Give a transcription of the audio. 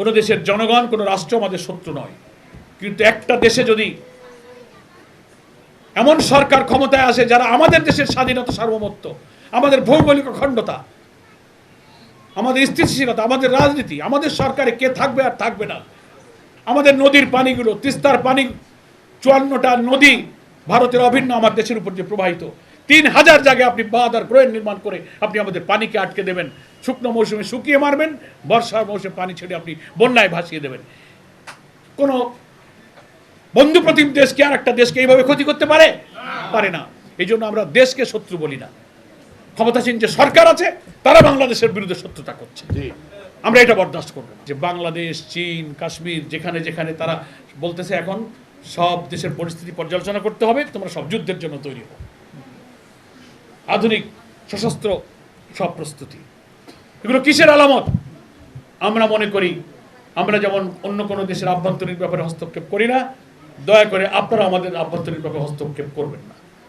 কোনো দেশের জনগণ, কোনো রাষ্ট্র আমাদের শত্রু নয়, কিন্তু একটা দেশে যদি এমন সরকার ক্ষমতায় আসে যারা আমাদের দেশের স্বাধীনতা, সার্বভৌমত্ব, আমাদের ভৌগোলিক অখণ্ডতা, আমাদের স্থিতিশীলতা, আমাদের রাজনীতি, আমাদের সরকারে কে থাকবে আর থাকবে না, আমাদের নদীর পানিগুলো, তিস্তার পানি, 54টা নদী ভারতের অভিন্ন আমার দেশের উপর যে প্রবাহিত, 3000 জায়গায় আপনি বাঁধ আর গ্রোয়েন নির্মাণ করে আপনি আমাদের পানিকে আটকে দেবেন, শুকনো মৌসুমে শুকিয়ে মারবেন, বর্ষার মৌসুমে পানি ছেড়ে আপনি বন্যায় ভাসিয়ে দেবেন। কোনো বন্ধু প্রতিম দেশকে আর একটা দেশকে এইভাবে ক্ষতি করতে পারে? পারে না। এই জন্য আমরা দেশকে শত্রু বলি না। ক্ষমতাসীন যে সরকার আছে তারা বাংলাদেশের বিরুদ্ধে শত্রুতা করছে, আমরা এটা বরদাস্ত করব না। যে বাংলাদেশ, চীন, কাশ্মীর, যেখানে যেখানে তারা বলতেছে এখন সব দেশের পরিস্থিতি পর্যালোচনা করতে হবে, তোমরা সব যুদ্ধের জন্য তৈরি হও, আধুনিক সশস্ত্র সব প্রস্তুতি। এগুলো কিসের আলামত? আমরা মনে করি আমরা যেমন অন্য কোনো দেশের আভ্যন্তরীণ ব্যাপারে হস্তক্ষেপ করি না, দয়া করে আপনারা আমাদের আভ্যন্তরীণ ব্যাপারে হস্তক্ষেপ করবেন না।